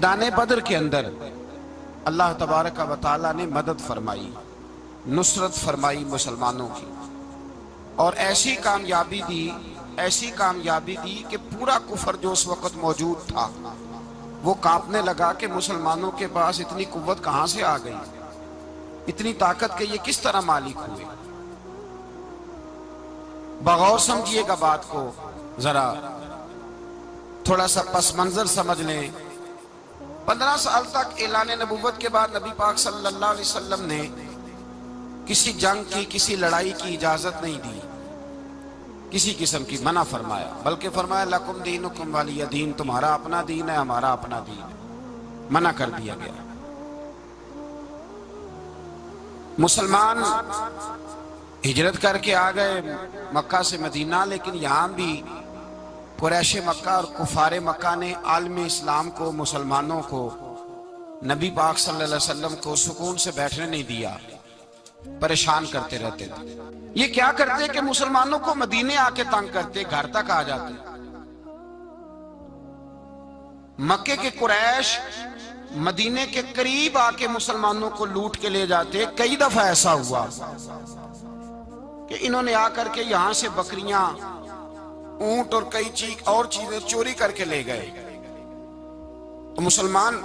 मैदान बदर के अंदर अल्लाह तबारक व तआला ने मदद फरमाई, नुसरत फरमाई मुसलमानों की, और ऐसी कामयाबी दी कि पूरा कुफर जो उस वक्त मौजूद था वो कांपने लगा कि मुसलमानों के पास इतनी कुव्वत कहां से आ गई, इतनी ताकत के ये किस तरह मालिक हुए। बगौर समझिएगा बात को, जरा थोड़ा सा पस मंजर समझ लें। 15 साल तक ऐलान नबुव्वत के बाद नबी पाक सल्लल्लाहु अलैहि वसल्लम ने किसी जंग की, किसी लड़ाई की इजाजत नहीं दी, किसी किस्म की मना फरमाया, बल्कि फरमाया लकुम दीनुकुम वलिय दीन, तुम्हारा अपना दीन है, हमारा अपना दीन है। मना कर दिया गया। मुसलमान हिजरत करके आ गए मक्का से मदीना, लेकिन यहां भी कुरैश मक्का और कुफारे मक्का ने आलम इस्लाम को, मुसलमानों को, नबी पाक सल्लल्लाहु अलैहि वसल्लम को सुकून से बैठने नहीं दिया, परेशान करते रहते थे। ये क्या करते कि मुसलमानों को मदीने आके तंग करते, घर तक आ जाते। मक्के के कुरैश मदीने के करीब आके मुसलमानों को लूट के ले जाते। कई दफा ऐसा हुआ कि इन्होंने आकर के यहां से बकरियां, ऊंट और कई और चीजें चोरी करके ले गए। तो मुसलमान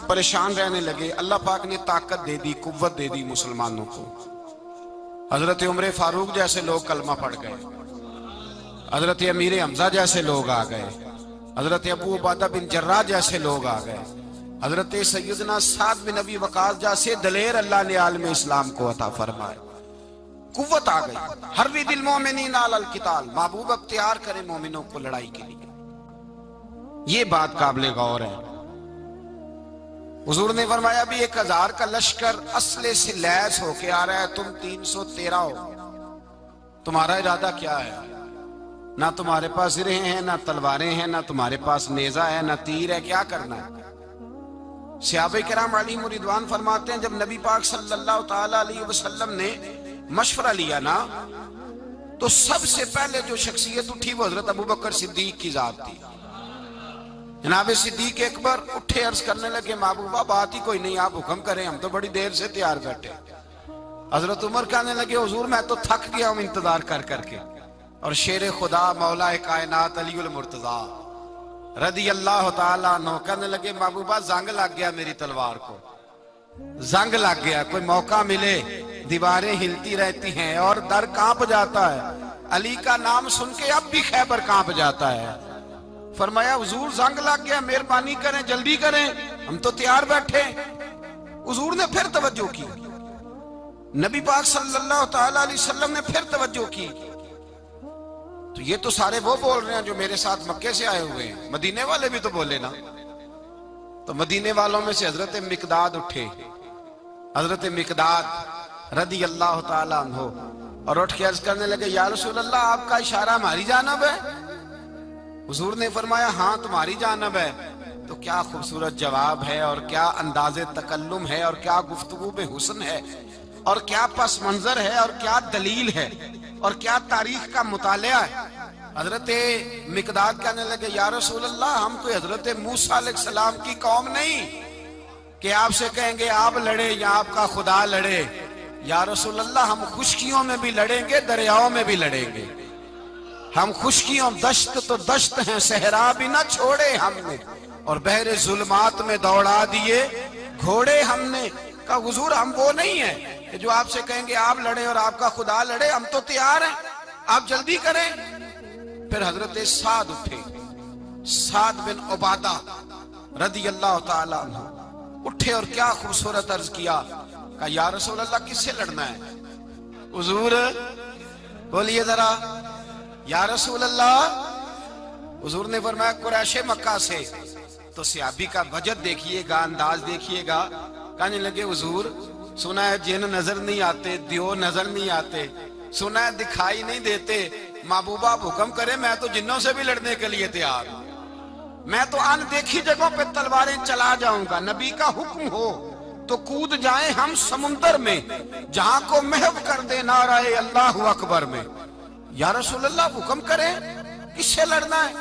परेशान रहने लगे। अल्लाह पाक ने ताकत दे दी, कुव्वत दे दी मुसलमानों को। हजरत उमर फारूक जैसे लोग कलमा पढ़ गए, हजरत अमीर हमजा जैसे लोग आ गए, हजरत अबू उबादा बिन जर्राह जैसे लोग आ गए, हजरत सैयदना साद बिन अबी वकास जैसे दलेर अल्लाह ने आलम इस्लाम को अता फरमाया। कुव्वत आ गई। हर दिल मोमिनीन अलल किताल, महबूब अख्तियार करे मोमिनों को लड़ाई के लिए। ये बात काबिल गौर है। हुजूर ने फरमाया भी 1000 का लश्कर असले से लैस होके आ रहा है, तुम 313 हो, तुम्हारा इरादा क्या है? ना तुम्हारे पास सिरे हैं, ना तलवारें हैं, ना तुम्हारे पास नेजा है, ना तीर है, क्या करना है? सहाबा किराम अलैहिम रिदवान फरमाते हैं, जब नबी पाक सल्लल्लाहु ताला अलैहि वसल्लम ने मशवरा लिया ना, तो सबसे पहले जो शख्सियत उठी वो हजरत अबू बकर सिद्दीक की जात थी। जनाब सिद्दीक अकबर उठे, अर्ज करने लगे, महबूबा बात ही कोई नहीं, आप हुक्म करें, हम तो बड़ी देर से तैयार बैठे। हजरत उमर कहने लगे, हुजूर मैं तो थक गया हूं इंतजार कर करके। और शेर खुदा मौला कायनात अलीउल मुर्तजा रदी अल्लाह ताला अन्हु कहने लगे, महबूबा जंग लग गया मेरी तलवार को, जंग लग गया, कोई मौका मिले, दीवारें हिलती रहती हैं और दर कांप जाता है। अली का नाम सुन के अब भी खैबर कांप जाता है। फरमाया हुजूर जंग लग गया, मेहरबानी करें, जल्दी करें, हम तो तैयार बैठे। हुजूर ने फिर तवज्जो की, नबी पाक सल्लल्लाहु ताला अलैहि वसल्लम ने फिर तवज्जो की। तो ये तो सारे वो बोल रहे हैं जो मेरे साथ मक्के से आए हुए हैं, मदीने वाले भी तो बोले ना। तो मदीने वालों में से हजरत मिकदाद उठे, हजरत मिकदाद रदी अल्लाह ताला अन्हु, और उठ के अर्ज करने लगे, या रसूल अल्लाह आपका इशारा हमारी जानिब है? हुजूर ने फरमाया हाँ तुम्हारी जानिब है। तो क्या खूबसूरत जवाब है, और क्या अंदाजे तकल्लुम है, और क्या गुफ्तगू में हुस्न है, और क्या पस मंजर है, और क्या दलील है, और क्या तारीख का मुतालिया है। हजरत मिकदाद कहने लगे, या रसूल अल्लाह हम कोई हजरत मूसा अलैहिस्सलाम की कौम नहीं कि आपसे कहेंगे आप लड़े या आपका खुदा लड़े। या रसूल अल्लाह हम खुशकियों में भी लड़ेंगे, दरियाओं में भी लड़ेंगे। हम खुशकियों दश्त तो दश्त हैं, सहरा भी ना छोड़े हमने, और बहरे जुल्मात में दौड़ा दिए घोड़े हमने। का हुजूर हम वो नहीं है कि जो आपसे कहेंगे आप लड़े और आपका खुदा लड़े, हम तो तैयार हैं, आप जल्दी करें। फिर हजरत साद उठे, साद बिन उबादा रदी अल्लाह ताला अन्हु उठे और क्या खूबसूरत अर्ज किया, कहा या रसूल अल्लाह किससे लड़ना है? हुजूर बोलिए जरा, या रसूल अल्लाह। हुजूर ने फरमाया कुरैश मक्का से। तो सहाबी का वजद देखिएगा, अंदाज देखिएगा। कहने लगे हुजूर सुना है जिन नजर नहीं आते, दियो नजर नहीं आते, सुना है दिखाई नहीं देते, महबूबा हुक्म करे मैं तो जिन्नों से भी लड़ने के लिए तैयार हूं। मैं तो अनदेखी जगहों पे तलवारें चला जाऊंगा, नबी का हुक्म हो तो कूद जाए हम समुंदर में, जहां को महव कर दे नाराए अल्लाहु अकबर में। या रसूल अल्लाह हुक्म करें, किससे लड़ना है?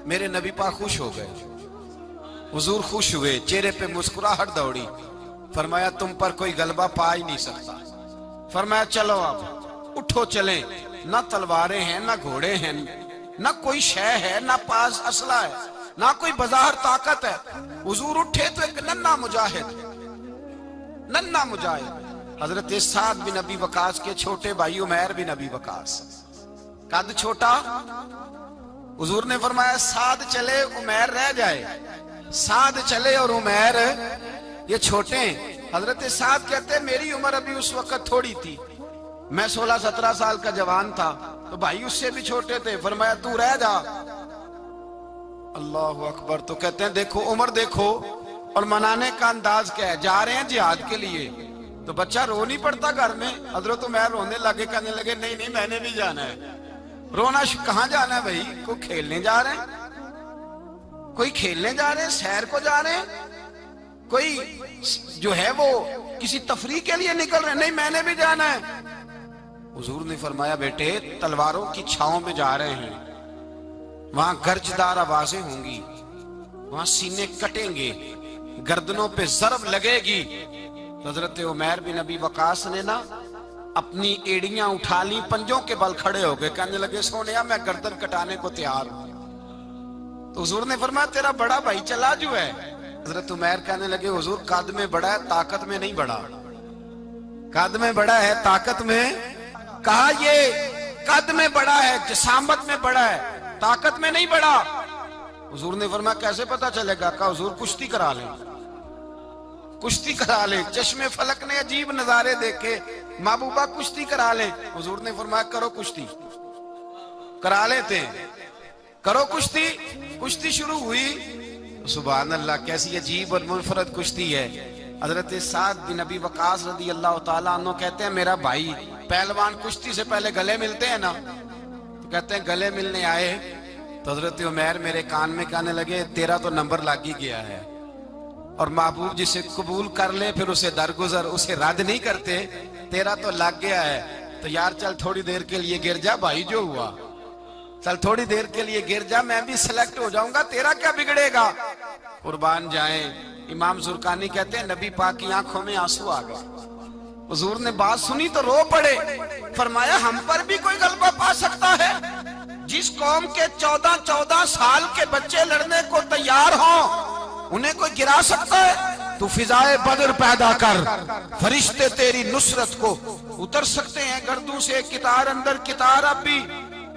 मेरे नबी पाक खुश हो गए। हुजूर खुश हुए, चेहरे पे मुस्कुराहट दौड़ी। फरमाया तुम पर कोई गलबा पा ही नहीं सकता। फरमाया चलो अब उठो चलें। ना तलवारें हैं, ना घोड़े हैं, ना कोई शय है, ना पास असला है, ना कोई बाजार ताकत है। हुजूर उठे तो एक नन्ना मुजाहिद हजरत साद बिन अबी वकास के छोटे भाई उमैर बिन अबी वकास, कद छोटा। हुजूर ने फरमाया साद चले उमैर रह जाए, साद चले और उमैर ये छोटे। हजरत साद कहते मेरी उम्र अभी उस वक्त थोड़ी थी, मैं 16-17 साल का जवान था, तो भाई उससे भी छोटे थे। फरमाया तू रह जा। अल्लाह अकबर। तो कहते हैं देखो उम्र देखो और मनाने का अंदाज क्या है। जा रहे हैं जिहाद के लिए, तो बच्चा रो नहीं पड़ता घर में। हजरत उमैर रोने लगे, कहने लगे नहीं नहीं मैंने भी जाना है। रोना कहाँ जाना है भाई? कोई खेलने जा रहे हैं, कोई खेलने जा रहे हैं, सैर को जा रहे हैं, कोई जो है वो किसी तफरीह के लिए निकल रहे हैं। नहीं मैंने भी जाना है। हुजूर ने फरमाया बेटे तलवारों की छाओं में जा रहे हैं, वहां गर्जदार आवाजें होंगी, वहां सीने कटेंगे, गर्दनों पे ज़रब लगेगी। हजरत उमैर बिन अबी वकास ने ना अपनी एड़ियां उठा ली, पंजों के बल खड़े हो गए, कहने लगे सोनिया मैं गर्दन कटाने को तैयार हूं। तो हुजूर ने फरमाया तेरा बड़ा भाई चला जो है। हजरत उमैर कहने लगे हुजूर कद में बड़ा है, ताकत में नहीं बड़ा। कद में बड़ा है, ताकत में। कहा ये कद में बड़ा है, जसामत में बड़ा है, ताकत में नहीं बड़ा। हुजूर ने फरमाया कैसे पता चलेगा? कहा हुजूर कुश्ती करा ले, कुश्ती करा ले। चश्मे फलक ने अजीब नजारे देखे, महबूबा कुश्ती करा ले। हुजूर ने फरमाया करो कुश्ती। करा लेते, करो कुश्ती। कुश्ती शुरू हुई। सुभान अल्लाह, कैसी अजीब और मुनफरद कुश्ती है। हजरत साद बिन अबी वकास रदी अल्लाह तआला अन्हु कहते हैं मेरा भाई पहलवान कुश्ती से पहले गले मिलते हैं ना, तो कहते हैं गले मिलने आए तो हजरत उमैर मेरे कान में कहने लगे तेरा तो नंबर लग ही गया है, और महबूब जिसे कबूल कर ले फिर उसे दरगुजर, उसे रद्द नहीं करते, तेरा तो लग गया है। तो यार चल थोड़ी देर के लिए गिर जा भाई, जो हुआ चल थोड़ी देर के लिए गिर जा, मैं भी सिलेक्ट हो जाऊंगा, तेरा क्या बिगड़ेगा। कुर्बान जाए। इमाम जुरकानी कहते हैं नबी पाक की आंखों में आंसू आ गए। हुजूर ने बात सुनी तो रो पड़े। फरमाया हम पर भी कोई गलबा पा सकता है? जिस कौम के 14-14 साल के बच्चे लड़ने को तैयार हों, उन्हें कोई गिरा सकता है? तू फिजाए बदर पैदा कर, फरिश्ते तेरी नुसरत को उतर सकते हैं गर्दों से, कितार अंदर कितार। अब भी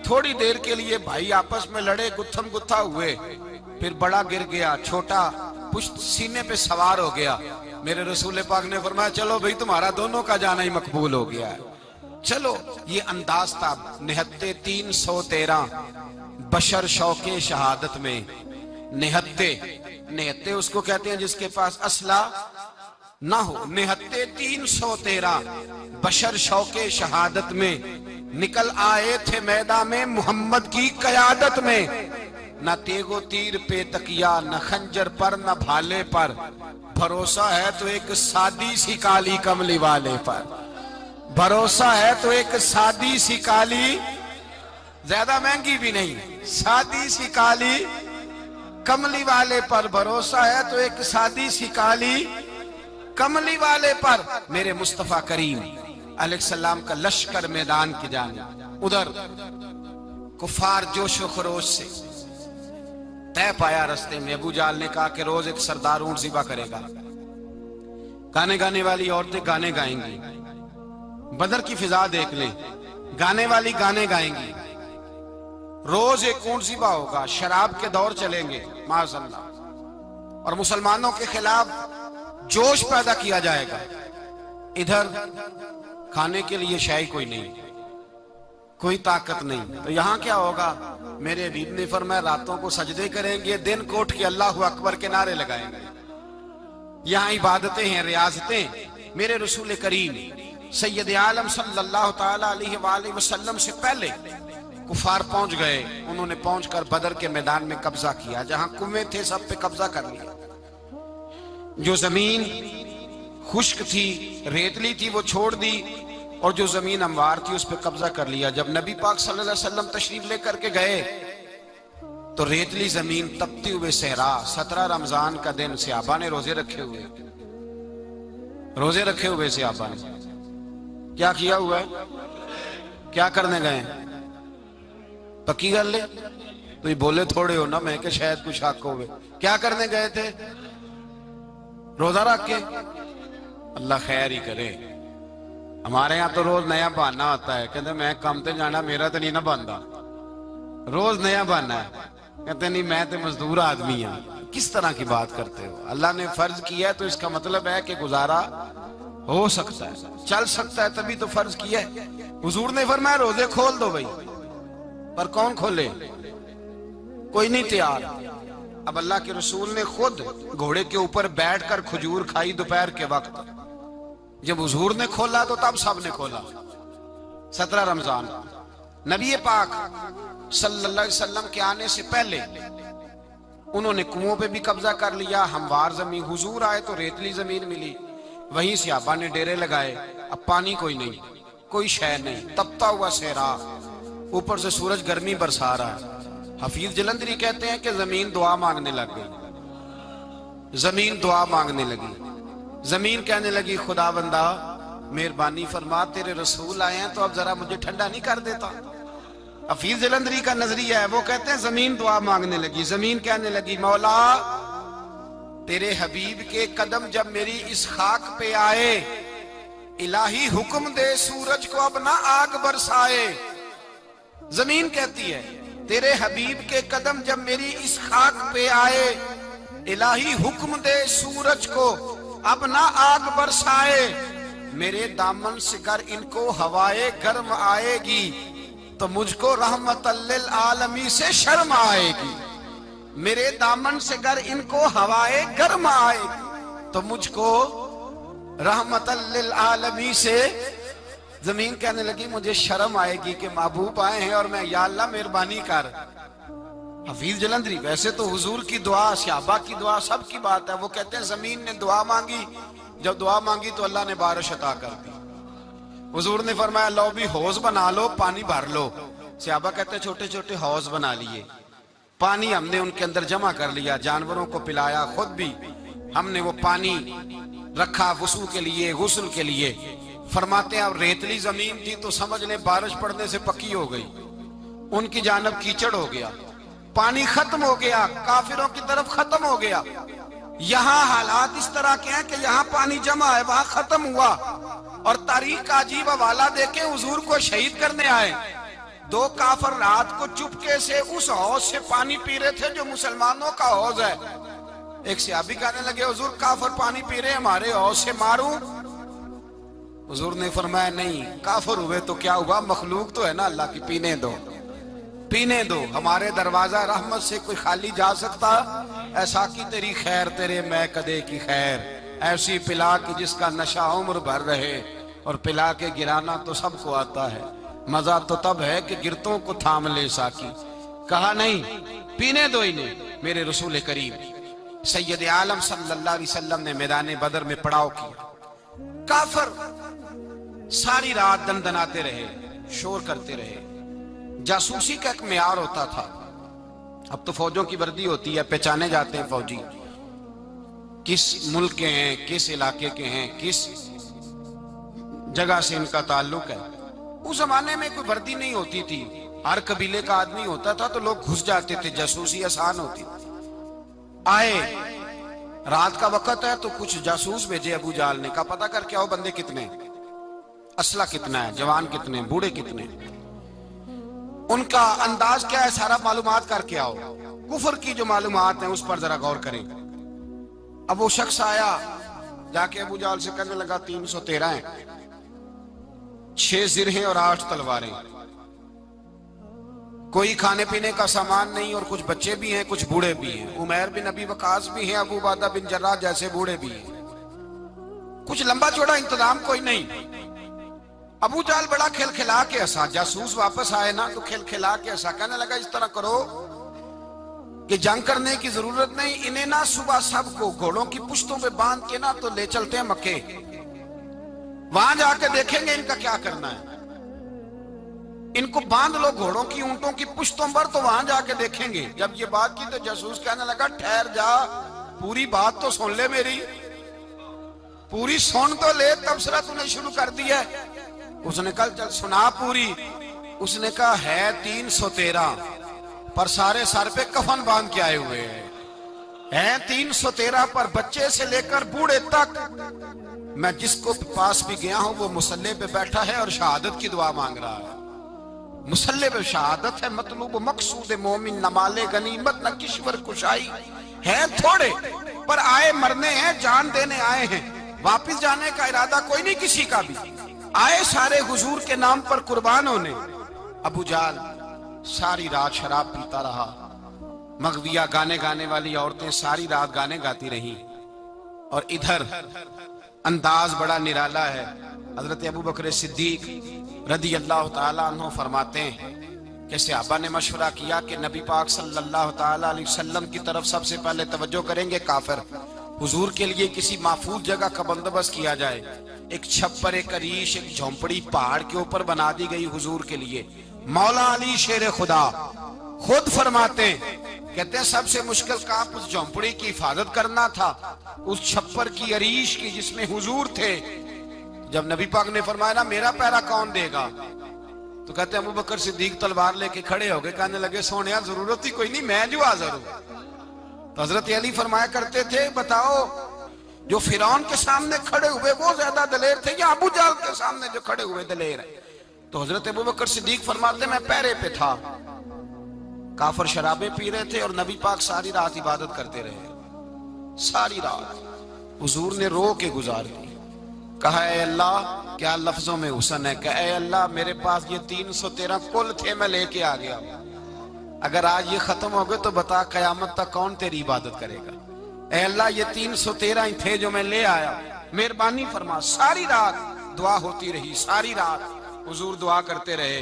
थोड़ी देर के लिए भाई आपस में लड़े, गुत्थम गुत्था हुए, फिर बड़ा गिर गया, छोटा पुश्त सीने पे सवार हो गया। मेरे रसूल पाक ने फरमाया चलो भाई तुम्हारा दोनों का जाना ही मकबूल हो गया है, चलो। ये अंदाज था। निहत्ते 313 बशर शौके शहादत में। निहत्ते उसको कहते हैं जिसके पास असला ना हो। निहत्ते 313 बशर शौके शहादत में निकल आए थे मैदान में मोहम्मद की कयादत में। न तेगो तीर पे तकिया, न खंजर पर, न भाले पर, भरोसा है तो एक सादी सी काली कमली वाले पर। भरोसा है तो एक सादी सी काली, ज्यादा महंगी भी नहीं, सादी सी काली कमली वाले पर। भरोसा है तो एक सादी सी काली कमली वाले पर। मेरे मुस्तफा करीम अलैहिस्सलाम का लश्कर मैदान की जानिब, उधर कुफार जोशो खरोश से तय पाया रास्ते में। अबू जाल ने कहा कि रोज एक सरदार ऊंट ज़िबा करेगा, गाने गाने वाली औरतें गाने गाएंगी, बदर की फिजा देख ले, गाने वाली गाने गाएंगी, रोज एक ऊंट ज़िबा होगा, शराब के दौर चलेंगे माज़अल्लाह, और मुसलमानों के खिलाफ जोश पैदा किया जाएगा। इधर खाने के लिए शाही कोई नहीं, कोई ताकत नहीं। तो यहाँ क्या होगा? मेरे हबीब ने फरमाया रातों को सजदे करेंगे, दिन को उठ के अल्लाह अकबर के नारे लगाएंगे। यहाँ इबादतें हैं, रियाजतें। मेरे रसूल करीम सैयद आलम सल्लल्लाहु ताला अलैहि वसल्लम से पहले कुफार पहुंच गए। उन्होंने पहुंचकर बदर के मैदान में कब्जा किया। जहां कुएं थे सब पे कब्जा कर लिया। जो जमीन खुश्क थी, रेतली थी, वो छोड़ दी, और जो जमीन हमवार थी उस पर कब्जा कर लिया। जब नबी पाक सल्लल्लाहु अलैहि वसल्लम तशरीफ लेकर के गए तो रेतली जमीन, तपती हुए सहरा, 17 रमजान का दिन सहाबा ने रोजे रखे हुए, रोजे रखे हुए सहाबा ने क्या किया हुआ है? क्या करने गए? पक्की गल है, तो ये बोले थोड़े हो ना, मैं कि शायद कुछ हक हो। क्या करने गए थे? रोजा रख के। अल्लाह खैर ही करे। हमारे यहाँ तो रोज नया बहाना होता है, कहते मैं काम ते जाना, मेरा तो नहीं ना बनता। रोज नया बहाना है, कहते नहीं मैं तो मजदूर आदमी हूं। किस तरह की बात करते हो? अल्लाह ने फर्ज किया है तो इसका मतलब है कि गुजारा हो सकता है, चल सकता है, तभी तो फर्ज किया है। हुजूर ने फरमाया रोजे खोल दो भाई, पर कौन खोले? कोई नहीं तैयार। अब अल्लाह के रसूल ने खुद घोड़े के ऊपर बैठकर खजूर खाई दोपहर के वक्त। जब हुजूर ने खोला तो तब सब ने खोला। 17 रमजान नबी पाक सल्लल्लाहु अलैहि वसल्लम के आने से पहले उन्होंने कुओं पे भी कब्जा कर लिया, हमवार जमीन। हुजूर आए तो रेतली जमीन मिली, वहीं सहाबा ने डेरे लगाए। अब पानी कोई नहीं, कोई शय नहीं, तपता हुआ सहरा, ऊपर से सूरज गर्मी बरसा रहा है। हफीज जलंधरी कहते हैं कि जमीन दुआ मांगने लग गई। जमीन दुआ मांगने लगी। जमीन कहने लगी खुदा बंदा मेहरबानी फरमा, तेरे रसूल आए हैं तो अब जरा मुझे ठंडा नहीं कर देता। हफीज जलंधरी का नजरिया है, वो कहते हैं जमीन दुआ मांगने लगी। जमीन कहने लगी मौला तेरे हबीब के कदम जब मेरी इस खाक पे आए, इलाही हुक्म दे सूरज को अब ना आग बरसाए। जमीन कहती है तेरे हबीब के कदम जब मेरी इस खाक पे आए, इलाही हुक्म दे सूरज को अब ना आग बरसाए। मेरे दामन से कर इनको हवाए गर्म आएगी तो मुझको रहमतल्लिल आलमी से शर्म आएगी। मेरे दामन से गर इनको हवाए गर्म आएगी तो मुझको रहमतल्लिल आलमी से। जमीन कहने लगी मुझे शर्म आएगी कि महबूब आए हैं और मैं, या अल्लाह मेहरबानी कर। हफीज जलंधरी वैसे तो हुजूर की दुआ, सहाबा की दुआ, सब की बात है। वो कहते हैं जमीन ने दुआ मांगी, जब दुआ मांगी तो अल्लाह ने बारिश अता कर दी। हुजूर ने फरमाया लो भी हौज बना लो, पानी भर लो। सहाबा कहते हैं छोटे छोटे हौज बना लिए, पानी हमने उनके अंदर जमा कर लिया, जानवरों को पिलाया, खुद भी हमने वो पानी रखा वुसू के लिए, गुस्ल के लिए। फरमाते हैं अब रेतली जमीन थी तो समझ ले बारिश पड़ने से पक्की हो गई, उनकी जानब कीचड़ हो गया, पानी खत्म हो गया, काफिरों की तरफ खत्म हो गया। यहाँ हालात इस तरह के हैं कि यहाँ पानी जमा है, वहां खत्म हुआ। और तारीख का अजीब हवाला देके हुजूर को शहीद करने आए। 2 काफिर रात को चुपके से उस हौज से पानी पी रहे थे जो मुसलमानों का हौज है। एक सहाबी कहने लगे हुजूर काफिर पानी पी रहे, हमारे हौज से मारूं? हुजूर ने फरमाया नहीं, काफिर हुए तो क्या हुआ, मखलूक तो है ना अल्लाह की, पीने दो, पीने दो। हमारे दरवाजा रहमत से कोई खाली जा सकता? ऐसा की तेरी खैर तेरे मैं कदे की खैर, ऐसी पिला कि जिसका नशा उम्र भर रहे, और पिला के गिराना तो सबको आता है, मजा तो तब है कि गिरतों को थाम ले साकी। कहा नहीं, पीने दो इन्हें। मेरे रसूल करीम सैयद आलम सल्लल्लाहु अलैहि वसल्लम ने मैदान बदर में पड़ाव किया। काफिर सारी रात दनदनाते रहे, शोर करते रहे। जासूसी का एक मेयार होता था। अब तो फौजों की वर्दी होती है, पहचाने जाते हैं फौजी किस मुल्क के हैं, किस इलाके के हैं, किस जगह से इनका ताल्लुक है। उस जमाने में कोई वर्दी नहीं होती थी, हर कबीले का आदमी होता था तो लोग घुस जाते थे, जासूसी आसान होती थी। आए रात का वक्त है तो कुछ जासूस भेजे अबू जाल ने, कहा पता करके आओ बंदे कितने, असला कितना है, जवान कितने, बूढ़े कितने, उनका अंदाज क्या है, सारा मालूमात करके आओ। कुफर की जो मालूमात है उस पर जरा गौर करें। अब वो शख्स आया, जाके अबू जाल से कहने लगा 313 हैं, 6 जिरहें और 8 तलवारें, कोई खाने पीने का सामान नहीं, और कुछ बच्चे भी हैं, कुछ बूढ़े भी हैं। उमैर बिन अबी वकास भी हैं, अबू उबादा बिन जर्राह जैसे बूढ़े भी हैं, कुछ लंबा चौड़ा इंतजाम कोई नहीं। अबू जाल बड़ा खिलखिला के हंसा, जासूस वापस आए ना तो खिलखिला के हंसा, कहने लगा इस तरह करो कि जंग करने की जरूरत नहीं, इन्हें ना सुबह सबको घोड़ों की पुश्तों पे बांध के ना तो ले चलते हैं मक्के, वहां जाके देखेंगे इनका क्या करना है। इनको बांध लो घोड़ों की, ऊंटों की पुश्तों पर, तो वहां जाके देखेंगे। जब ये बात की तो जासूस कहने लगा, ठहर जा, पूरी बात तो सुन ले मेरी, पूरी सुन तो ले, तबसरा तूने शुरू कर दिया। उसने कहा चल सुना पूरी। उसने कहा है 313, पर सारे सर पे कफन बांध के आए हुए हैं 313 पर, बच्चे से लेकर बूढ़े तक। मैं जिसको पास भी गया हूं वो मुसल्ले पे बैठा है और शहादत की दुआ मांग रहा है। मुसल्ले पे शहादत है, मतलूब मकसूद मोमिन, न माले गनीमत न किश्वर कुशाई है थोड़े, पर आए मरने हैं, जान देने आए हैं, वापिस जाने का इरादा कोई नहीं किसी का भी। आए सारे हुजूर के नाम पर कुर्बान होने। अबू जाल सारी रात शराब पीता रहा। मगविया गाने गाने वाली औरतें सारी रात गाने गाती रही। और इधर अंदाज बड़ा निराला है। हजरत अबू बकर सिद्दीक रदी अल्लाह ताला अन्हु फरमाते हैं कि सहाबा ने मशवरा किया कि नबी पाक सल्लल्लाहु ताला अलैहि वसल्लम की तरफ सबसे पहले तवज्जो करेंगे काफिर। हुजूर के लिए किसी महफूज जगह का बंदोबस्त किया जाए। एक छप्पर, एक अरीश, एक झोंपड़ी पहाड़ के ऊपर बना दी गई हुजूर के लिए। मौला अली शेर खुदा खुद फरमाते, कहते हैं सबसे मुश्किल काम उस झोंपड़ी की हिफाजत करना था, उस छप्पर की, अरीश की, जिसमें हुजूर थे। जब नबी पाक ने फरमाया ना मेरा पहरा कौन देगा, तो कहते अबू बकर सिद्दीक तलवार लेके खड़े हो गए, कहने लगे सोनिया जरूरत ही कोई नहीं, मैं जो हाजिर हूं। तो हजरत अली फरमाया करते थे, बताओ जो फिरौन के सामने खड़े हुए वो ज्यादा दलेर थे या अबू जाल के सामने जो खड़े हुए दलेर है? तो हजरत अबू बकर सिद्दीक फरमाते मैं पहरे पे था। काफर शराबें पी रहे थे और नबी पाक सारी रात इबादत करते रहे। सारी रात हुजूर ने रो के गुजार दी। कहा ए अल्लाह, क्या लफ्जों में हुसन है, कहा ए अल्लाह मेरे पास ये 313 कुल थे, मैं लेके आ गया, अगर आज ये खत्म हो गए तो बता कयामत तक कौन तेरी इबादत करेगा। ए अल्लाह ये 313 ही थे जो मैं ले आया, मेहरबानी फरमा। सारी रात दुआ होती रही, सारी रात हुजूर दुआ करते रहे।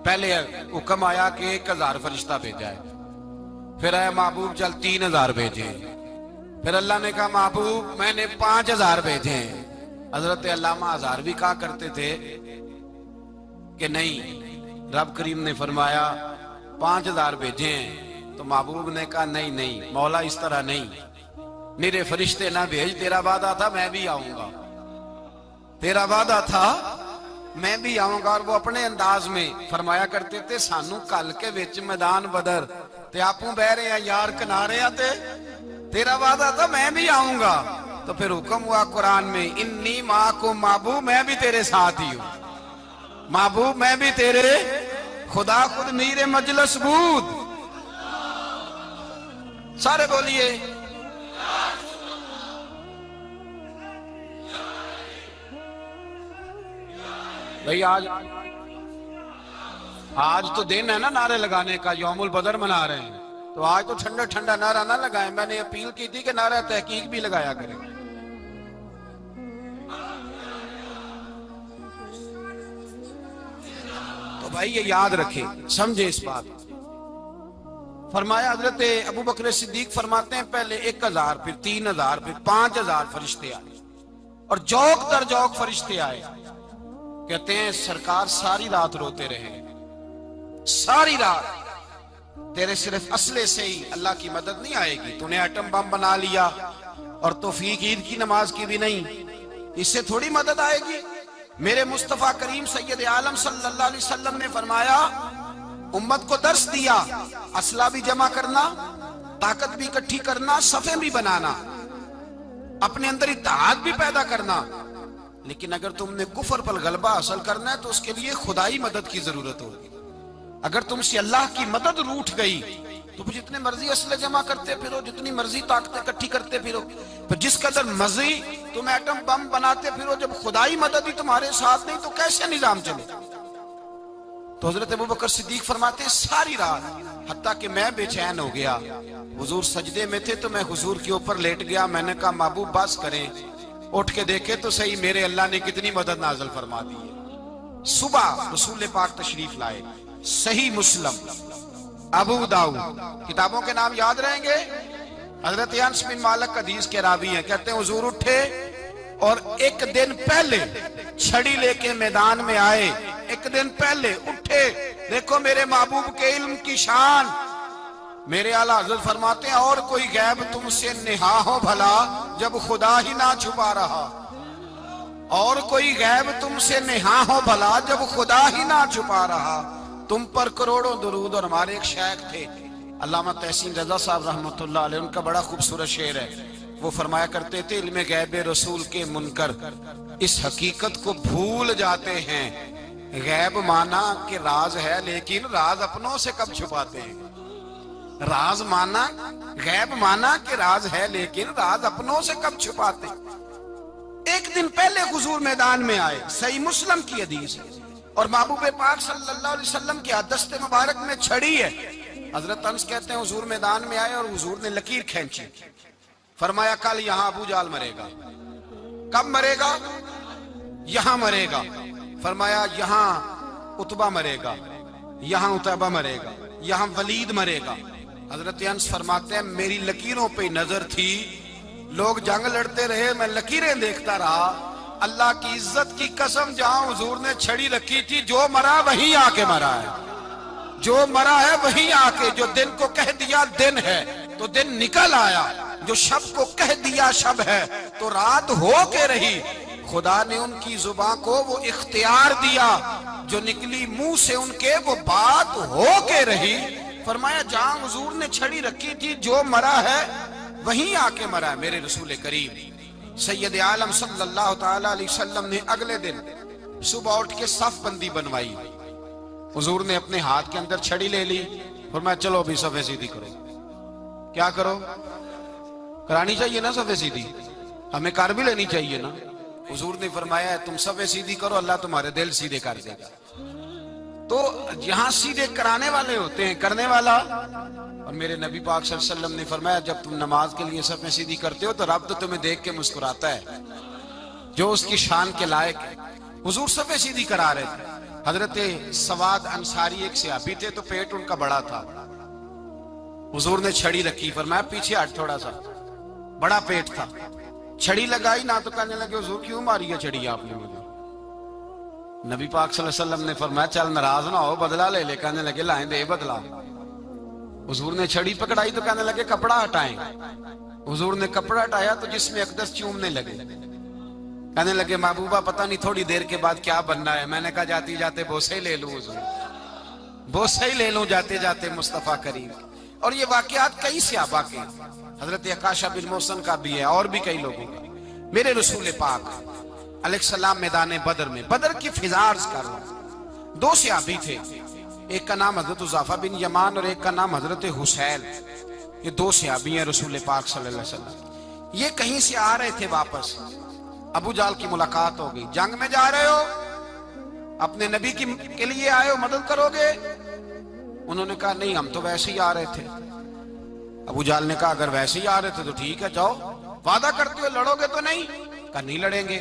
पहले हुक्म आया कि 1000 फरिश्ता भेजा है, फिर आया महबूब चल 3000 भेजे, फिर अल्लाह ने कहा महबूब मैंने 5000 भेजे। हजरत अल्लामा हजार भी कहा करते थे कि नहीं, रब करीम ने फरमाया 5000 भेजे हैं। तो महबूब ने कहा नहीं नहीं मौला इस तरह नहीं, मेरे फरिश्ते ना भेज, तेरा वादा था मैं भी आऊंगा, तेरा वादा था मैं भी आऊंगा। और वो अपने अंदाज में फरमाया करते थे, सानू कल के विच मैदान बदर ते आपू बह रहे हैं यार किनारे ते तेरा वादा था मैं भी आऊंगा। तो फिर हुक्म हुआ कुरान में, इन्नी माँ को महबूब मैं भी तेरे साथ ही हूं, महबूब मैं भी तेरे, खुदा खुद मीरे मजलस बूद। सारे बोलिए भाई। आज तो दिन है ना नारे लगाने का, यौमुल बदर मना रहे हैं, तो आज तो ठंडा ठंडा नारा ना लगाएं। मैंने अपील की थी कि नारा तहकीक भी लगाया करें। तो भाई ये याद रखे, समझे इस बात। फरमाया हजरत अबू बकर सिद्दीक फरमाते हैं पहले 1000, फिर 3000, फिर 5000 फरिश्ते आए और जौक दर जौक फरिश्ते आए। कहते हैं सरकार सारी रात रोते रहे, सारी रात। तेरे सिर्फ असले से ही अल्लाह की मदद नहीं आएगी, तूने एटम बम बना लिया और तौफीक ईद की नमाज की भी नहीं, इससे थोड़ी मदद आएगी। मेरे मुस्तफा करीम सैयद आलम सल्लल्लाहु अलैहि वसल्लम ने फरमाया, उम्मत को दर्स दिया, असला भी जमा करना, ताकत भी इकट्ठी करना, सफे भी बनाना, अपने अंदर इत्तेहाद भी पैदा करना। लेकिन अगर तुमने कुफर पर गलबा हासिल करना है तो उसके लिए खुदाई मदद की जरूरत होगी। अगर तुमसे अल्लाह की मदद रूठ गई तो फिर जितने मर्जी असले जमा करते फिरो, जितनी मर्जी ताकतें इकट्ठी करते फिरो, पर जिस कदर मर्जी तुम एटम बम बनाते फिरो, जब खुदाई मदद ही तुम्हारे साथ नहीं तो कैसे निजाम चले। तो हजरत अबू बकर सिद्दीक फरमाते हैं सारी रात, हत्ता कि मैं बेचैन हो गया। हुजूर सजदे में थे तो मैं हुजूर के ऊपर लेट गया। मैंने कहा महबूब बस करें, उठ के देखे तो सही मेरे अल्लाह ने कितनी मदद नाज़िल फरमा दी है। सुबह रसूल पाक तशरीफ लाए, सही मुस्लिम, अबू दाऊद, किताबों के नाम याद रहेंगे। हजरत अनस बिन मालिक हदीस के रावी हैं, कहते हैं हुजूर उठे और एक दिन पहले छड़ी लेके मैदान में आए एक दिन पहले उठे, देखो मेरे महबूब के इल्म की शान। मेरे आला हज़रत फरमाते हैं और कोई गैब तुमसे निहा हो भला जब खुदा ही ना छुपा रहा, और कोई गैब तुमसे निहा हो भला जब खुदा ही ना छुपा रहा। तुम पर करोड़ों दुरूद। और हमारे एक शायख थे अल्लामा तहसीन रजा साहब रहमतुल्लाह अलैह, उनका बड़ा खूबसूरत शेर है। वो फरमाया करते थे, इल्मे गैब रसूल के मुनकर इस हकीकत को भूल जाते हैं, गैब माना कि राज है लेकिन राज अपनों से कब छुपाते हैं। राज माना, गैब माना कि राज है लेकिन राज अपनों से कब छुपाते। एक दिन पहले हुजूर मैदान में आए, सही मुस्लिम की हदीस है, और महबूब पाक सल्लल्लाहु अलैहि वसल्लम की दस्ते मुबारक में छड़ी है। हजरत अनस कहते हैं हुजूर मैदान में आए और हुजूर ने लकीर खींची, फरमाया कल यहां अबू जाल मरेगा। कब मरेगा? यहां मरेगा। फरमाया यहां उतबा मरेगा, यहां उतबा मरेगा, यहां वलीद मरेगा। हजरत अनस फरमाते हैं मेरी लकीरों पे नजर थी, लोग जंग लड़ते रहे, मैं लकीरें देखता रहा। अल्लाह की इज्जत की कसम, जहां हुजूर ने छड़ी रखी थी, जो मरा वही आके मरा है, जो मरा है वही आके। जो दिन को कह दिया दिन है तो दिन निकल आया, जो शब को कह दिया शब है तो रात हो के रही। खुदा ने उनकी जुबान को वो इख्तियार दिया, जो निकली मुंह से उनके वो बात हो के रही। फरमाया जहां हुजूर ने छड़ी रखी थी, जो मरा है वहीं आके मरा है मेरे रसूल करीम सैयद आलम सल्लल्लाहु ताला अलैहि वसल्लम ने अगले दिन सुबह उठ के सफ बंदी बनवाई। हुजूर ने अपने हाथ के अंदर छड़ी ले ली, फरमाया चलो अभी सफे सीधी करो। क्या करो? करानी चाहिए ना सफे सीधी, हमें कर भी लेनी चाहिए ना। हुजूर ने फरमाया तुम सफे सीधी करो, अल्लाह तुम्हारे दिल सीधे कर देगा। तो यहां सीधे कराने वाले होते हैं, करने वाला। और मेरे नबी पाक सल्लल्लाहु अलैहि वसल्लम ने फरमाया जब तुम नमाज के लिए सफे सीधी करते हो तो रब तो तुम्हें देख के मुस्कुराता है, जो उसकी शान के लायक है। हुजूर सफे सीधी करा रहे थे। हजरत सवाद अंसारी एक सहाबी थे, तो पेट उनका बड़ा था। हुजूर ने छड़ी रखी, फरमाया पीछे हट थोड़ा सा, बड़ा पेट था। छड़ी लगाई ना तो कहने लगे हुजूर क्यों मारी है छड़ी आपने मुझे। नबी पाक सल्लल्लाहु अलैहि वसल्लम ने फरमाया चल नाराज ना हो, बदला ले ले। कहने लगे लाएं दे बदला। हुजूर ने छड़ी पकड़ाई तो कहने लगे कपड़ा हटाएं। हुजूर ने कपड़ा हटाया तो जिसमें अकदस चूमने लगे। कहने लगे महबूबा पता नहीं थोड़ी देर के बाद क्या बनना है। मैंने कहा जाते जाते बोसे ले लूं हुजूर, बोसे ही ले लूं जाते जाते मुस्तफा करीम। और ये वाकयात कई सहाबा के, हजरत अकाशा बिन मोहसन का भी है और भी कई लोगों का। मेरे रसूल पाक अलैहिस्सलाम मैदान बदर में, बदर की फिजार्ज कर रहा हूं, दो सहाबी थे, एक का नाम हजरत उज़ाफा बिन यमान और एक का नाम हजरत हुसैन। ये दो सहाबी हैं रसूल पाक सल्लल्लाहु अलैहि वसल्लम। ये कहीं से आ रहे थे वापस, अबू जाल की मुलाकात हो गई। जंग में जा रहे हो, अपने नबी के लिए आए हो, मदद करोगे? उन्होंने कहा नहीं हम तो वैसे ही आ रहे थे। अबू जाल ने कहा अगर वैसे ही आ रहे थे तो ठीक है जाओ, वादा करते हो लड़ोगे तो नहीं? कहा नहीं लड़ेंगे।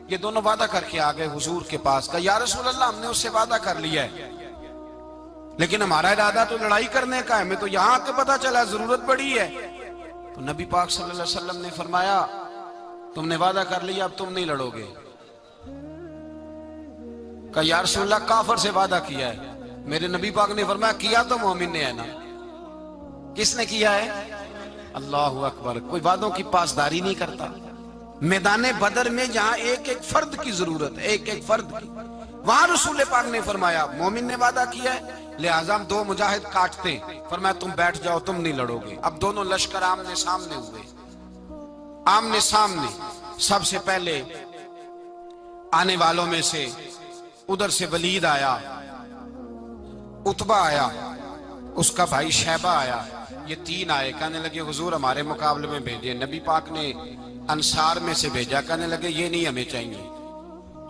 ये दोनों वादा करके आ गए हुजूर के पास। कहा या रसूल अल्लाह हमने उससे वादा कर लिया है, लेकिन हमारा इरादा तो लड़ाई करने का है, हमें तो यहाँ आके पता चला जरूरत पड़ी है। तो नबी पाक सल्लल्लाहु अलैहि वसल्लम ने फरमाया तुमने वादा कर लिया अब तुम नहीं लड़ोगे। कहा या रसूल अल्लाह काफर से वादा किया है। मेरे नबी पाक ने फरमाया किया तो मोमिन ने है ना। किसने किया है? अल्लाहु अकबर। कोई वादों की पासदारी नहीं करता। मैदान बदर में जहां एक एक फर्द की जरूरत है, एक एक फर्द की, वहां रसूल पाक ने फरमाया मोमिन ने वादा किया है, लिहाजा दो मुजाहिद काटते। फरमाया तुम बैठ जाओ, तुम नहीं लड़ोगे। अब दोनों लश्कर आमने सामने हुए, आमने सामने। सबसे पहले आने वालों में से उधर से वलीद आया, उतबा आया, उसका भाई शैबा आया, ये तीन आए। कहने लगे हुजूर हमारे मुकाबले में भेजे। नबी पाक ने अंसार में से भेजा, कहने लगे ये नहीं हमें चाहिए,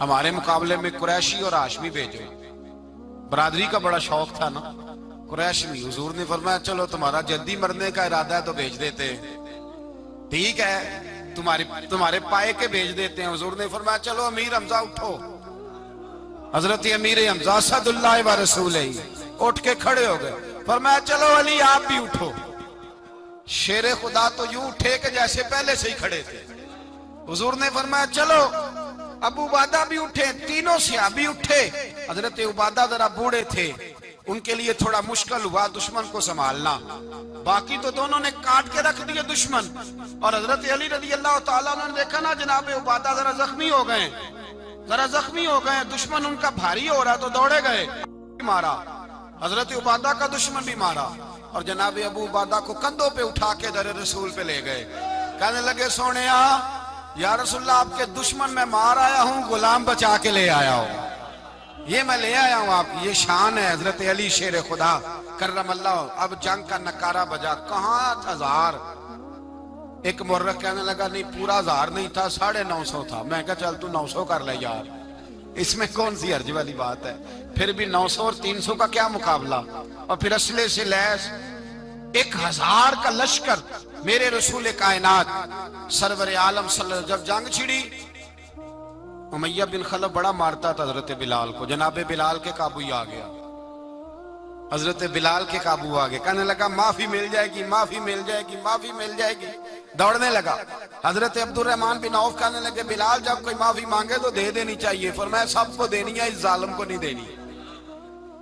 हमारे मुकाबले में कुरैशी और हाशमी भेजो। बरादरी का बड़ा शौक था ना कुरैशी। हुजूर ने फरमाया चलो तुम्हारा जल्दी मरने का इरादा है तो भेज देते हैं, ठीक है तुम्हारे पाए के भेज देते हैं। हुजूर ने फरमाया चलो अमीर हमजा उठो। हजरत अमीर हमजा सदुल्लाह व रसूल उठ के खड़े हो गए। फरमाया चलो अली आप भी उठो। शेरे खुदा तो यूं उठे कि जैसे पहले से ही खड़े थे। हुजूर ने फरमाया चलो अबू उबादा भी उठे, तीनों सहाबी उठे। हजरत उबादा जरा बूढ़े थे, उनके लिए थोड़ा मुश्किल हुआ दुश्मन को संभालना। बाकी तो दोनों ने काट के रख दिए दुश्मन। और हजरत अली रजी अल्लाह तआला ने देखा ना जनाब उबादा जरा जख्मी हो गए, दुश्मन उनका भारी हो रहा तो दौड़े गए, मारा। हजरत उबादा का दुश्मन भी मारा और जनाब अबू उबादा को कंधों पे उठा के दर रसूल पे ले गए। कहने लगे सोने या रसूलल्लाह, आपके दुश्मन मैं मार आया हूँ, गुलाम बचा के ले आया हूँ, ये मैं ले आया हूँ आप। ये शान है हजरत अली शेर खुदा करमल्लाह। अब जंग का नकारा बजा, कहाँ 1000। एक मुर्रख कहने लगा नहीं पूरा 1000 नहीं था, 950 था। मैं कहा चल तू 900 कर ले यार, इसमें कौन सी अर्ज वाली बात है। फिर भी 900 और 300 का क्या मुकाबला। और फिर असले से लैस 1000 का लश्कर मेरे रसूल कायनात सरवर आलम सल्लल्लाहु, जब जंग छिड़ी उमैया बिन खलफ बड़ा मारता था हजरत बिलाल को। जनाबे बिलाल के काबू आ गया, हजरत बिलाल के काबू आ गए। कहने लगा माफी मिल जाएगी, माफी मिल जाएगी, माफी मिल जाएगी। दौड़ने लगा। हजरत अब्दुर्रहमान बिन औफ कहने लगे बिलाल जब कोई माफी मांगे तो दे देनी चाहिए। फरमाया सबको देनी है, इस जालिम को नहीं देनी।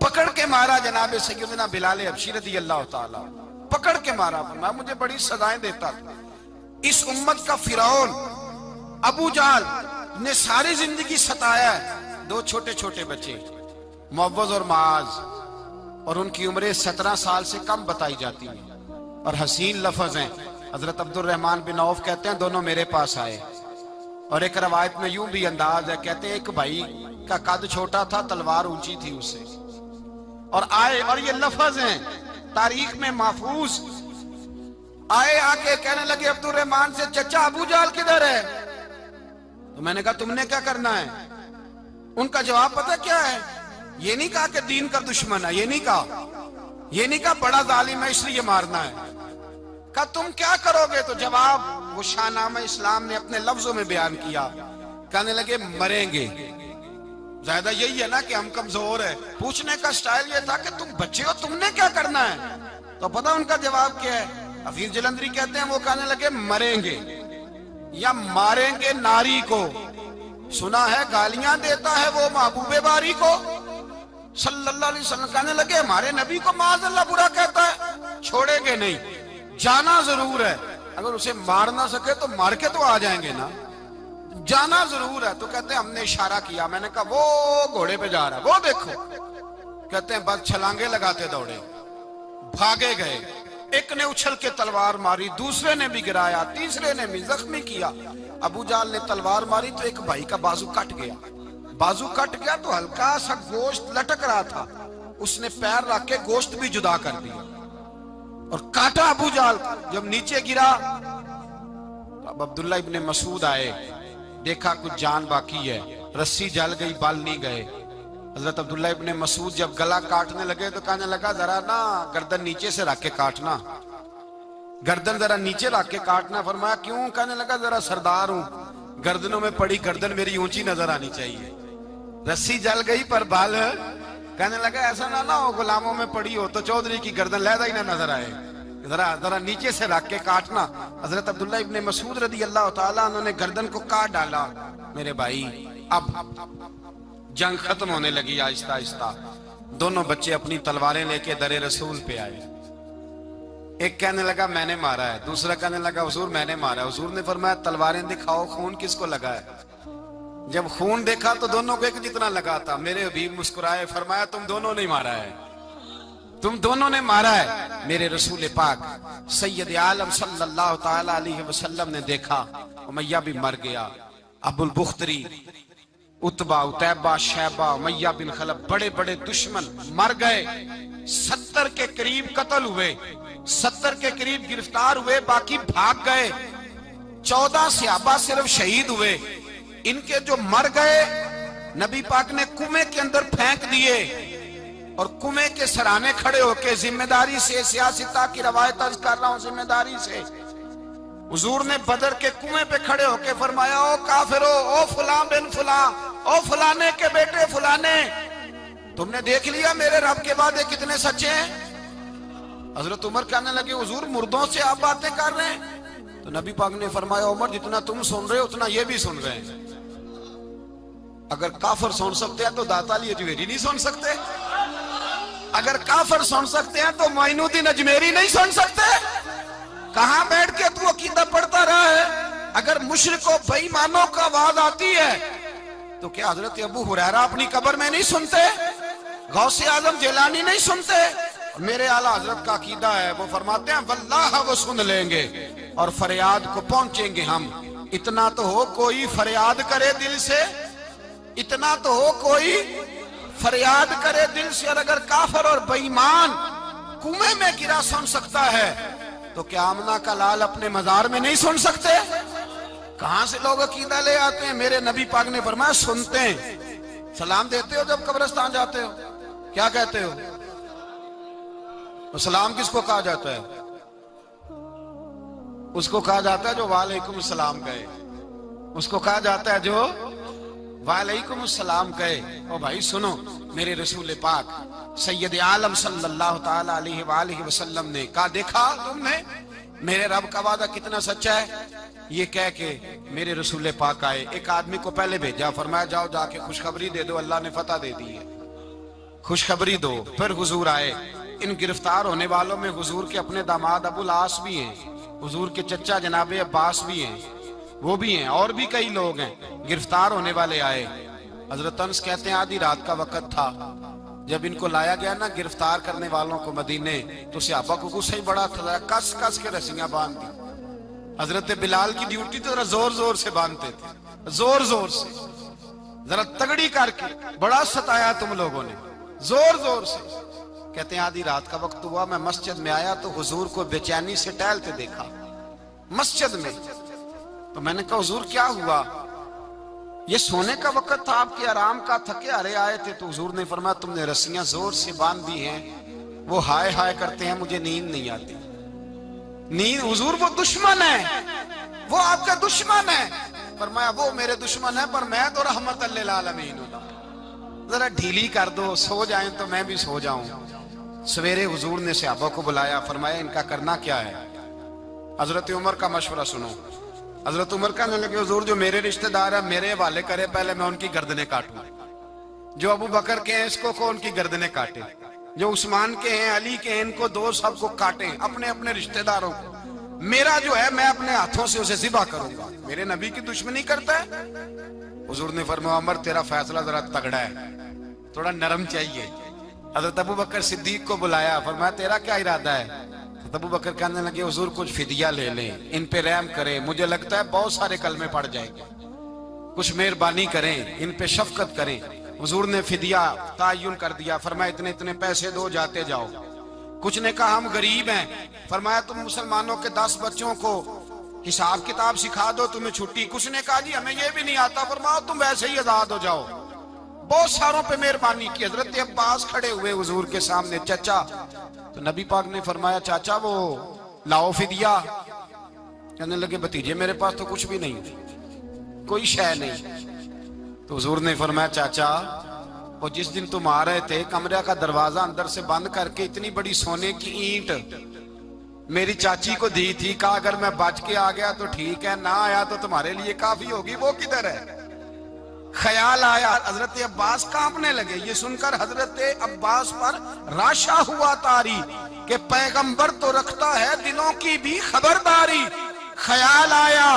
पकड़ के मारा जनाबे सैयदना बिलाल हबशी रज़ी अल्लाह ताला, पकड़ के मारा। फरमाया मुझे बड़ी सजाएं देता था। इस उम्मत का फिरौन अबू जाल ने सारी जिंदगी सताया है। 2 छोटे छोटे बच्चे मुअव्वज़ और माज, और उनकी उम्रें 17 साल से कम बताई जाती है और हसीन लफ्ज हैं। हजरत अब्दुर्रहमान बिन औफ कहते हैं दोनों मेरे पास आए, और एक रवायत में यूं भी अंदाज है, कहते हैं एक भाई का कद छोटा था, तलवार ऊंची थी उससे, और आए। और ये लफ्ज हैं तारीख में महफूज। आए, आके कहने लगे अब्दुर्रहमान से चचा अबू जाल किधर है। तो मैंने कहा तुमने क्या करना है। उनका जवाब पता क्या है, ये नहीं कहा कि दीन का दुश्मन है, ये नहीं कहा बड़ा जालिम है इसलिए मारना है। कहा तुम क्या करोगे। तो जवाब वो शाहनामा इस्लाम ने अपने लफ्जों में बयान किया। कहने लगे मरेंगे। ज्यादा यही है ना कि हम कमजोर है। पूछने का स्टाइल ये था कि तुम बच्चे हो, तुमने क्या करना है। तो पता उनका जवाब क्या है। हफीज जलंधरी कहते हैं वो कहने लगे मरेंगे या मारेंगे नारी को। सुना है गालियां देता है वो महबूबे बारी को सल्लल्लाहु अलैहि वसल्लम। कहने लगे हमारे नबी को माज़अल्लाह बुरा कहता है, छोड़ेंगे नहीं, जाना जरूर है। अगर उसे मार ना सके तो मार के तो आ जाएंगे ना, जाना जरूर है। तो कहते हैं हमने इशारा किया। मैंने कहा वो घोड़े पे जा रहा है, वो देखो। कहते हैं बस छलांगे लगाते दौड़े, भागे गए। एक ने उछल के तलवार मारी, दूसरे ने भी गिराया, तीसरे ने भी जख्मी किया। अबू जाल ने तलवार मारी तो एक भाई का बाजू कट गया। बाजू कट गया तो हल्का सा गोश्त लटक रहा था, उसने पैर रख के गोश्त भी जुदा कर दिया और काटा अबू जाल। जब नीचे गिरा तो अब अब्दुल्ला इब्ने मसूद आए, देखा कुछ जान बाकी है, रस्सी जल गई, बाल नहीं गए। हजरत अब्दुल्ला इब्ने मसूद जब गला काटने लगे तो कहने लगा जरा ना गर्दन नीचे से रख के काटना, गर्दन जरा नीचे रख के काटना। फरमाया क्यों। कहने लगा जरा सरदार हूं, गर्दनों में पड़ी गर्दन मेरी ऊंची नजर आनी चाहिए। रस्सी जल गई पर बाल। कहने लगा ऐसा ना हो गुलामों में पड़ी हो तो चौधरी की गर्दन लहदा ही ना नजर आए, जरा जरा नीचे से रख के काटना। हजरत अब्दुल्ला इब्ने मसूद रज़ी अल्लाह ताला उन्होंने गर्दन को काट डाला। मेरे भाई अब जंग खत्म होने लगी आहिस्ता आहिस्ता। दोनों बच्चे अपनी तलवारें लेके दरे रसूल पे आए। एक कहने लगा मैंने मारा है, दूसरा कहने लगा हुजूर मैंने मारा है। हुजूर ने फरमाया तलवारें दिखाओ, खून किसको लगा है। जब खून देखा तो दोनों को एक जितना लगा था। मेरे हबीब मुस्कुराए, फरमाया तुम दोनों ने मारा है, तुम दोनों ने मारा है। मेरे रसूल पाक सैयद आलम सल्लल्लाहु ताला अलैहि वसल्लम ने देखा उमैया भी मर गया। अबुल बुख्तरी, उतबा, उतैबा, शैबा, उमैया बिन खलफ, बड़े बड़े दुश्मन मर गए। 70 के करीब कत्ल हुए, 70 के करीब गिरफ्तार हुए, बाकी भाग गए। 14 सहाबा सिर्फ शहीद हुए। इनके जो मर गए नबी पाक ने कुएं के अंदर फेंक दिए और कुएं के सराहने खड़े होके जिम्मेदारी से, सियासता की रवायत अर्ज कर रहा हूं, जिम्मेदारी से हुजूर ने बदर के कुएं पे खड़े होके फरमाया ओ काफिरो, ओ फुला बिन फुला, ओ फलाने के बेटे फलाने, तुमने देख लिया मेरे रब के वादे कितने सच्चे हैं। हजरत उमर कहने लगे हुजूर मुर्दों से आप बातें कर रहे हैं। तो नबी पाक ने फरमाया उमर जितना तुम सुन रहे हो उतना ये भी सुन रहे हैं। अगर काफर सुन सकते हैं तो दाता अली अजमेरी नहीं सुन सकते? अगर काफर सुन सकते हैं तो मोइनुद्दीन अजमेरी नहीं सुन सकते? कहां बैठ के तू अकीदा पढ़ता रहा है? अगर मुशरिकों बेईमानों का आवाज आती है तो क्या हजरत अबू हुरैरा अपनी कब्र में नहीं सुनते? गौसे आजम जिलानी नहीं सुनते? मेरे आला हजरत का अकीदा है, वो फरमाते हैं वल्लाह वो सुन लेंगे और फरियाद को पहुंचेंगे हम। इतना तो हो कोई फरियाद करे दिल से, इतना तो हो कोई फरियाद करे दिल से। और अगर काफर और बेईमान कुएं में गिरा सुन सकता है तो क्या आमना का लाल अपने मजार में नहीं सुन सकते? कहां से लोग अकीदा ले आते हैं? मेरे नबी पाक ने फरमाया सुनते हैं। सलाम देते हो जब कब्रिस्तान जाते हो? क्या कहते हो? तो सलाम किसको कहा जाता है? उसको कहा जाता है जो वालेकुम सलाम कहे, उसको कहा जाता है जो वालेकुम सलाम कहे। ओ भाई सुनो, मेरे रसूल पाक सैयद आलम सल्लल्लाहु ताला अलैहि वसल्लम ने कहा, देखा तुमने मेरे रब का वादा कितना सच्चा है? ये कह के मेरे रसूल पाक आए, एक आदमी को पहले भेजा, फरमाया जाओ जाके खुशखबरी दे दो, अल्लाह ने फतह दे दी है, खुशखबरी दो। फिर हुजूर आए। इन गिरफ्तार होने वालों में हुजूर के अपने दामाद अबुल आस भी हैं, हुजूर के चचा जनाबे अब्बास भी हैं, वो भी हैं, और भी कई लोग हैं। गिरफ्तार होने वाले आए। हजरत अनस कहते हैं आधी रात का वक्त था, जब इनको लाया गया ना गिरफ्तार करने वालों को मदीने, तो सहाबा को गुस्सा ही बड़ा था, कस कस के रस्सियां बांध दी। हजरत बिलाल की ड्यूटी तो जरा जोर जोर से बांधते थे, जोर जोर से, जरा तगड़ी करके, बड़ा सताया तुम लोगों ने, जोर जोर से। कहते हैं आधी रात का वक्त हुआ, मैं मस्जिद में आया तो हुजूर को बेचैनी से टहलते देखा मस्जिद में। तो मैंने कहा हुजूर क्या हुआ? ये सोने का वक्त था, आपके आराम का, थके हारे आए थे। तो हुजूर ने फरमाया तुमने रस्सियां जोर से बांध दी हैं, वो हाय हाय करते हैं, मुझे नींद नहीं आती। नींद? हुजूर वो दुश्मन है, वो आपका दुश्मन है। फरमाया वो मेरे दुश्मन है पर मैं तो रहमत लिल आलमीन हूं, जरा ढीली कर दो, सो जाएं तो मैं भी सो जाऊं। सवेरे हुजूर ने सहाबा को बुलाया, फरमाया इनका करना क्या है? हजरत उमर का मशवरा सुनो। हजरत उमर कहने लगे हुजूर जो मेरे रिश्तेदार है मेरे हवाले करे, पहले मैं उनकी गर्दनें काटूं। जो अबू बकर के हैं इसको को उनकी गर्दनें काटे, जो उस्मान के हैं अली के हैं इनको दो, सबको काटे, अपने अपने रिश्तेदारों को। मेरा जो है मैं अपने हाथों से उसे ज़िबा करूंगा। मेरे नबी की दुश्मनी करता है। हुजूर ने फरमाया उमर तेरा फैसला जरा तगड़ा है, थोड़ा नरम चाहिए। हजरत अबू बकर सिद्दीक को बुलाया, फरमाया तेरा क्या इरादा है? तो अबू बकर कहने लगे हुजूर कुछ फिदिया ले लें, इन पे रहम करें, मुझे लगता है बहुत सारे कलमे पड़ जाएंगे, कुछ मेहरबानी करें, इन पे शफकत करें। हुजूर ने फिदिया तायुन कर दिया, फरमाया इतने इतने पैसे दो, जाते जाओ। कुछ ने कहा हम गरीब हैं, फरमाया तुम मुसलमानों के 10 बच्चों को हिसाब किताब सिखा दो, तुम्हें छुट्टी। कुछ ने कहा जी हमें ये भी नहीं आता, फरमाया तुम वैसे ही आजाद हो जाओ। बहुत सारों पे मेहरबानी की। हजरत अब्बास खड़े हुए हुजूर के सामने, चाचा। तो नबी पाक ने फरमाया चाचा वो लाओ फिदिया। कहने लगे भतीजे मेरे पास तो कुछ भी नहीं, कोई शय नहीं। तो हुजूर ने फरमाया चाचा वो जिस दिन तुम आ रहे थे कमरे का दरवाजा अंदर से बंद करके इतनी बड़ी सोने की ईंट मेरी चाची को दी थी, कहा अगर मैं बच के आ गया तो ठीक है, ना आया तो तुम्हारे लिए काफी होगी, वो किधर है? ख्याल आया। हजरत अब्बास कांपने लगे। ये सुनकर हजरत अब्बास पर राशा हुआ तारी कि पैगंबर तो रखता है दिलों की भी खबरदारी। ख्याल आया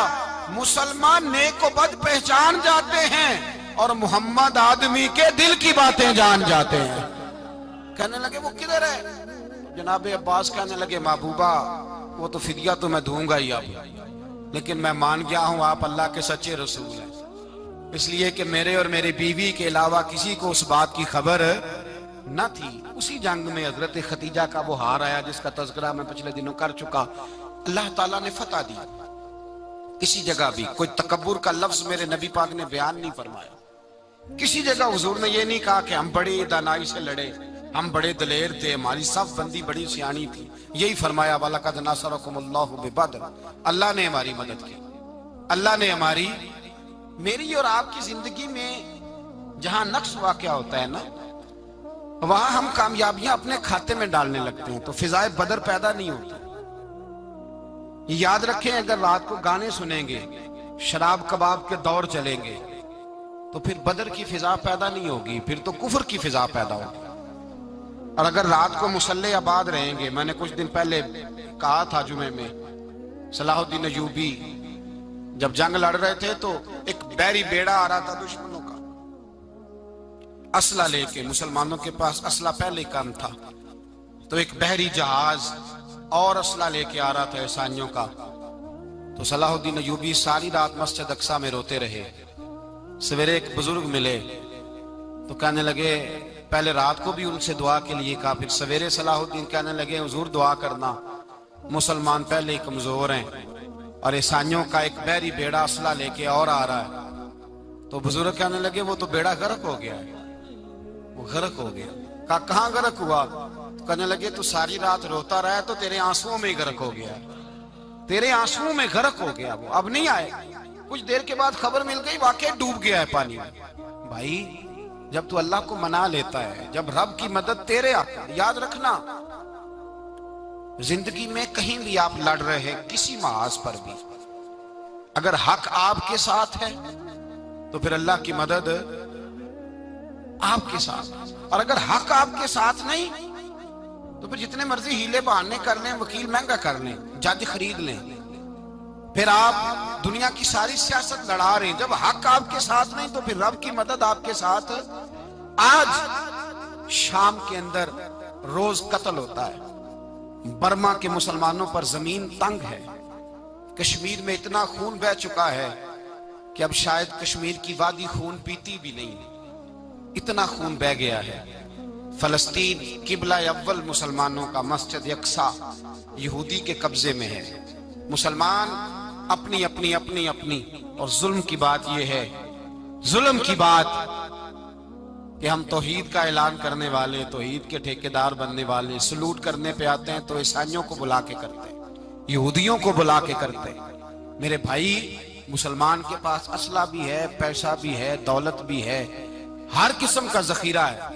मुसलमान नेक व बद पहचान जाते हैं और मोहम्मद आदमी के दिल की बातें जान जाते हैं। कहने लगे वो किधर है? जनाब अब्बास कहने लगे महबूबा वो तो फिदिया तो मैं दूंगा ही अब, लेकिन मैं मान गया हूं आप अल्लाह के सच्चे रसूल हैं, इसलिए कि मेरे और मेरी बीवी के अलावा किसी को उस बात की खबर न थी। उसी जंग में हजरत खतीजा का वो हार आया जिसका तज़किरा मैं पिछले दिनों कर चुका। अल्लाह ताला ने फतह दी। किसी जगह भी कोई तकब्बुर का लफ्ज मेरे नबी पाक ने बयान नहीं फरमाया। किसी जगह हुजूर ने ये नहीं कहा कि हम बड़ी दानाई से लड़े, हम बड़े दलेर थे, हमारी सब बंदी बड़ी सियानी थी। यही फरमाया वलक़द नसरकुमुल्लाहु बिबद्र, अल्लाह ने हमारी मदद की, अल्लाह ने हमारी, मेरी और आपकी जिंदगी में जहां नक्स वाक़या होता है ना, वहां हम कामयाबियां अपने खाते में डालने लगते हैं तो फिजाए बदर पैदा नहीं होती। याद रखें अगर रात को गाने सुनेंगे, शराब कबाब के दौर चलेंगे, तो फिर बदर की फिजा पैदा नहीं होगी, फिर तो कुफर की फिजा पैदा होगी। और अगर रात को मुसल्ले आबाद रहेंगे, मैंने कुछ दिन पहले कहा था जुमे में, सलाहुद्दीन अयूबी जब जंग लड़ रहे थे तो एक बैरी बेड़ा आ रहा था दुश्मनों का, असला लेके। मुसलमानों के पास असला पहले कम था, तो एक बहरी जहाज और असला लेके आ रहा था ईसाइयों का। तो सलाहुद्दीन अयूबी सारी रात मस्जिद अक्सा में रोते रहे। सवेरे एक बुजुर्ग मिले तो कहने लगे, पहले रात को भी उनसे दुआ के लिए कहा, फिर सवेरे सलाहुद्दीन कहने लगे हुजूर दुआ करना, मुसलमान पहले ही कमजोर हैं और ईसाइयों का एक बहरी बेड़ा असला लेके और आ रहा है। तो बुजुर्ग कहने लगे वो तो बेड़ा गर्क हो गया है, वो गर्क हो गया। कहा कहाँ गर्क हुआ? तो कहने लगे तू सारी रात रोता रहा तो तेरे आंसुओं में गर्क हो गया, तेरे आंसुओं में गर्क हो गया, वो अब नहीं आए। कुछ देर के बाद खबर मिल गई वाकई डूब गया है पानी में। भाई जब तू अल्लाह को मना लेता है, जब रब की मदद तेरे आता है, याद रखना जिंदगी में कहीं भी आप लड़ रहे हैं, किसी महाज पर भी, अगर हक आपके साथ है तो फिर अल्लाह की मदद आपके साथ। और अगर हक आपके साथ नहीं तो फिर जितने मर्जी हीले बहाने कर लें, वकील महंगा कर लें, जज खरीद लें, फिर आप दुनिया की सारी सियासत लड़ा रहे हैं। जब हक आपके साथ नहीं तो फिर रब की मदद आपके साथ। आज शाम के अंदर रोज कत्ल होता है, बर्मा के मुसलमानों पर जमीन तंग है, कश्मीर में इतना खून बह चुका है कि अब शायद कश्मीर की वादी खून पीती भी नहीं, इतना खून बह गया है। फलस्तीन किबला अव्वल मुसलमानों का मस्जिद यक्सा यहूदी के कब्जे में है। मुसलमान अपनी अपनी अपनी अपनी, और जुल्म की बात यह है, जुल्म की बात कि हम तौहीद का ऐलान करने वाले, तौहीद के ठेकेदार बनने वाले, सलूट करने पे आते हैं तो ईसाइयों को बुला के करते हैं, यहूदियों को बुला के करते हैं। मेरे भाई मुसलमान के पास असला भी है, पैसा भी है, दौलत भी है, हर किस्म का जखीरा है।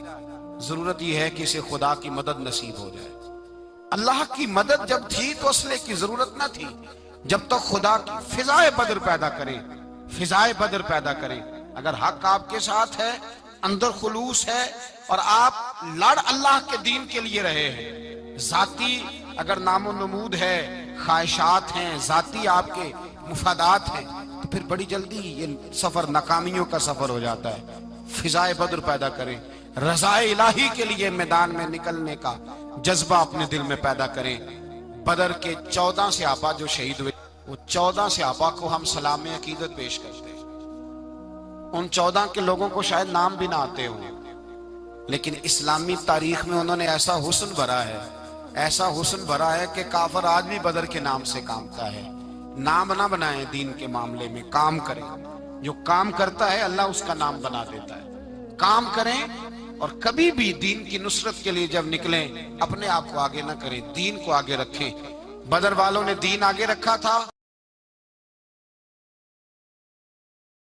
जरूरत यह है कि इसे खुदा की मदद नसीब हो जाए। अल्लाह की मदद जब थी तो असले की जरूरत ना थी। जब तक तो खुदा की फिजाए बदर पैदा करें, फिजाए बदर पैदा करें। अगर हक आपके साथ है, अंदर खुलूस है और आप लड़ अल्लाह के दीन के लिए रहे हैं, जाती अगर नामो नमूद है, ख्वाहिशात हैं, जाती आपके मुफादात हैं, तो फिर बड़ी जल्दी ये सफर नाकामियों का सफर हो जाता है। फिजाए बदर पैदा करें, रज़ाए इलाही के लिए मैदान में निकलने का जज्बा अपने दिल में पैदा करें। बदर के 14 सहाबा जो शहीद हुए, वो 14 सहाबा को हम सलाम अकीदत पेश करते हैं। उन 14 के लोगों को शायद नाम भी ना आते हो, लेकिन इस्लामी तारीख में उन्होंने ऐसा हुस्न भरा है, ऐसा हुस्न भरा है कि काफर आज भी बदर के नाम से कामता है। नाम ना बनाए दीन के मामले में, काम करें। जो काम करता है अल्लाह उसका नाम बना देता है। काम करें और कभी भी दीन की नुसरत के लिए जब निकलें अपने आप को आगे ना करें, दीन को आगे रखें। बदर वालों ने दीन आगे रखा था।